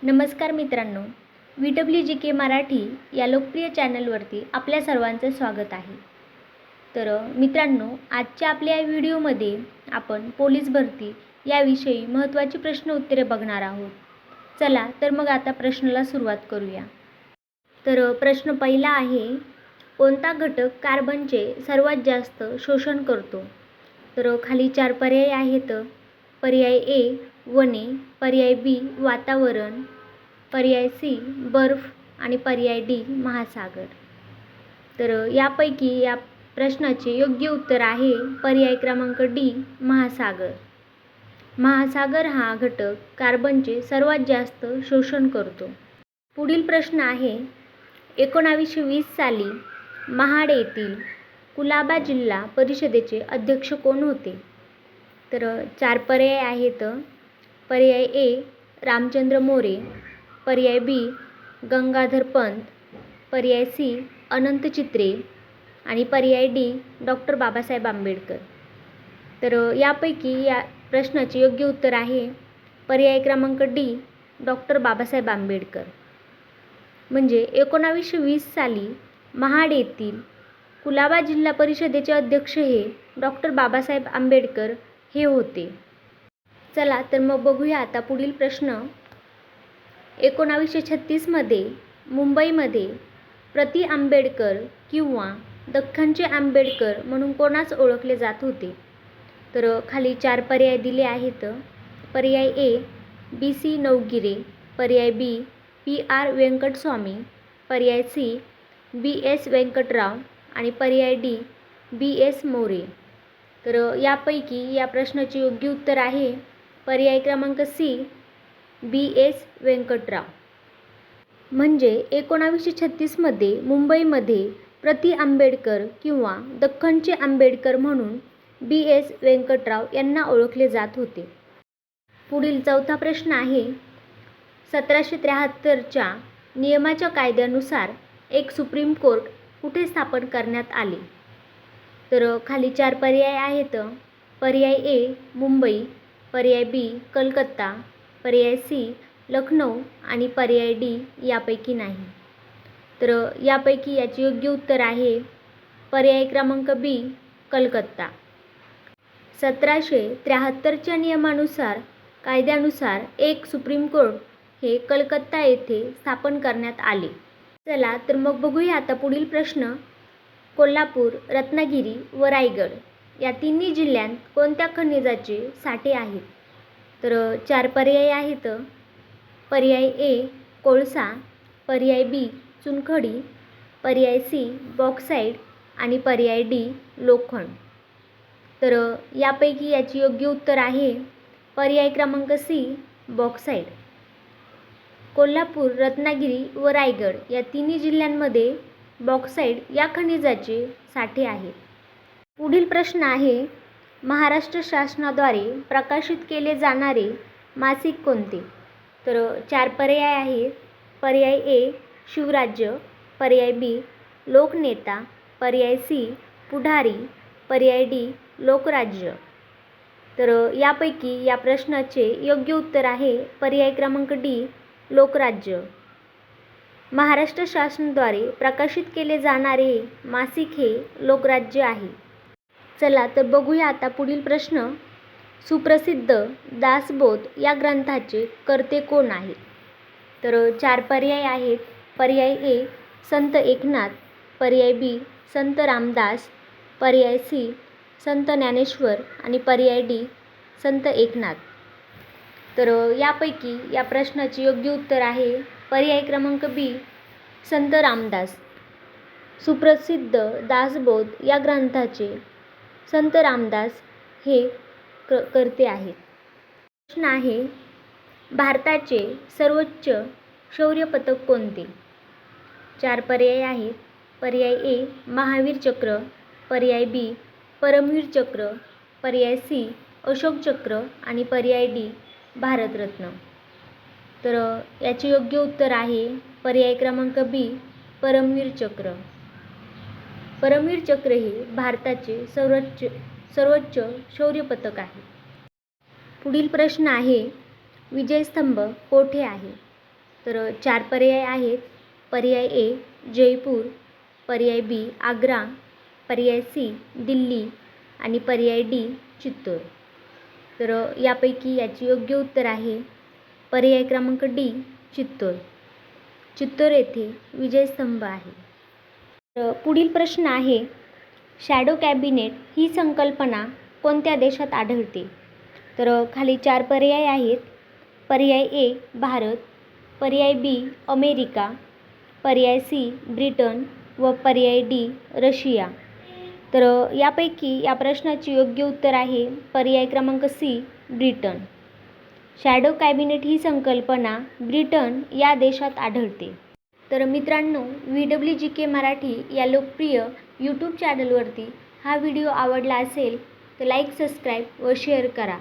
नमस्कार मित्रांनो, WJK मराठी या लोकप्रिय चॅनलवरती आपल्या सर्वांचं स्वागत आहे. मित्रांनो, आजच्या आपल्या या व्हिडिओमध्ये आपण पोलीस भरती याविषयी महत्त्वाची प्रश्न उत्तरे बघणार आहोत. चला तर मग आता प्रश्नाला सुरुवात करूया. प्रश्न पहिला आहे, कोणता घटक कार्बनचे सर्वात जास्त शोषण करतो? खाली 4 पर्याय आहेत. पर्याय ए वने, पर्याय बी वातावरण, पर्याय सी बर्फ आणि पर्याय डी महासागर. यापैकी या प्रश्नाचे योग्य उत्तर आहे पर्याय क्रमांक डी महासागर. महासागर हा घटक कार्बनचे सर्वात जास्त शोषण करतो. पुढील प्रश्न आहे, 1920 साली महाड येथील कुलाबा जिल्हा परिषदेचे अध्यक्ष कोण होते? 4 पर्याय आहेत. पर्याय ए रामचंद्र मोरे, पर्याय बी गंगाधर पंत, पर्याय सी अनंत चित्रे आणि पर्याय डी डॉक्टर बाबासाहेब आंबेडकर. यापैकी या प्रश्नाचे योग्य उत्तर आहे पर्याय क्रमांक डी डॉक्टर बाबासाहेब आंबेडकर. म्हणजे 1920 साली महाड येथील कुलाबा जिल्हा परिषदेचे अध्यक्ष हे डॉक्टर बाबासाहेब आंबेडकर हे होते. चला तर मग बघूया आता पुढील प्रश्न. 1936 मध्ये मुंबईमध्ये प्रति आंबेडकर किंवा दख्खनचे आंबेडकर म्हणून कोणास ओळखले जात होते? खाली 4 पर्याय दिले आहेत. पर्याय ए बी सी नवगिरे, पर्याय बी पी आर व्यंकटस्वामी, पर्याय सी बी एस व्यंकटराव आणि पर्याय डी बी एस मोरे. यापैकी या प्रश्नाचे योग्य उत्तर आहे पर्याय क्रमांक सी बी एस व्यंकटराव. म्हणजे 1936 मध्ये मुंबईमध्ये प्रति आंबेडकर किंवा दख्खनचे आंबेडकर म्हणून बी एस व्यंकटराव यांना ओळखले जात होते. पुढील चौथा प्रश्न आहे, 1773च्या नियमाच्या कायद्यानुसार एक सुप्रीम कोर्ट कुठे स्थापन करण्यात आले? खाली 4 पर्याय आहेत. पर्याय ए मुंबई, पर्याय बी कलकत्ता, पर्याय सी लखनौ आणि पर्याय डी यापैकी नाही. यापैकी याचे योग्य उत्तर आहे पर्याय क्रमांक बी कलकत्ता. 1773च्या नियमानुसार कायद्यानुसार एक सुप्रीम कोर्ट हे कलकत्ता येथे स्थापन करण्यात आले. चला तर मग बघूया आता पुढील प्रश्न. कोल्हापूर, रत्नागिरी व रायगड या तिन्ही जिल्ह्यांत कोणत्या खनिजाचे साठे आहेत? 4 पर्याय आहेत. पर्याय ए कोळसा, पर्याय बी चुनखडी, पर्याय सी बॉक्साईट आणि पर्याय डी लोखंड. यापैकी याचे योग्य उत्तर आहे पर्याय क्रमांक सी बॉक्साईट. कोल्हापूर, रत्नागिरी व रायगड या तिन्ही जिल्ह्यांमध्ये बॉक्साईट या खनिजाचे साठे आहेत. पुढील प्रश्न आहे, महाराष्ट्र शासनाद्वारे प्रकाशित केले जाणारे मासिक कोणते? 4 पर्याय आहेत. पर्याय ए शिवराज्य, पर्याय बी लोकनेता, पर्याय सी पुढारी, पर्याय डी लोकराज्य. यापैकी या प्रश्नाचे योग्य उत्तर आहे पर्याय क्रमांक डी लोकराज्य. महाराष्ट्र शासनाद्वारे प्रकाशित केले जाणारे मासिक हे लोकराज्य आहे. चला तर बघूया आता पुढील प्रश्न. सुप्रसिद्ध दासबोध या ग्रंथाचे कर्ते कोण आहेत? 4 पर्याय आहेत. पर्याय ए संत एकनाथ, पर्याय बी संत रामदास, पर्याय सी संत ज्ञानेश्वर आणि पर्याय डी संत एकनाथ. यापैकी या प्रश्नाचे योग्य उत्तर आहे पर्याय क्रमांक बी संत रामदास. सुप्रसिद्ध दासबोध या ग्रंथाचे संत रामदास हे कर्ते आहेत. प्रश्न आहे, भारताचे सर्वोच्च शौर्य पदक कोणते? 4 पर्याय आहेत. पर्याय ए महावीर चक्र, पर्याय बी परमवीर चक्र, पर्याय सी अशोक चक्र आणि पर्याय डी भारतरत्न. याचे योग्य उत्तर आहे पर्याय क्रमांक बी परमवीर चक्र. परमवीर चक्र हे भारताचे सर्वोच्च शौर्य पदक आहे. पुढील प्रश्न आहे, विजयस्तंभ कोठे आहे? तर 4 पर्याय आहेत. पर्याय ए जयपूर, पर्याय बी आग्रा, पर्याय सी दिल्ली आणि पर्याय डी चित्तूर. तर यापैकी याचे योग्य उत्तर आहे पर्याय क्रमांक डी चित्तूर. चित्तूर येथे विजयस्तंभ आहे. तर पुढील प्रश्न आहे, शॅडो कॅबिनेट ही संकल्पना कोणत्या देशात आढळते? तर खाली 4 पर्याय आहेत. पर्याय ए भारत, पर्याय बी अमेरिका, पर्याय सी ब्रिटन व पर्याय डी रशिया. तर यापैकी या प्रश्नाचे योग्य उत्तर आहे पर्याय क्रमांक सी ब्रिटन. शॅडो कॅबिनेट ही संकल्पना ब्रिटन या देशात आढळते. तर मित्रांनो, VWGK मराठी या लोकप्रिय यूट्यूब चॅनलवरती हा व्हिडिओ आवडला असेल तर लाईक, सबस्क्राईब व शेअर करा.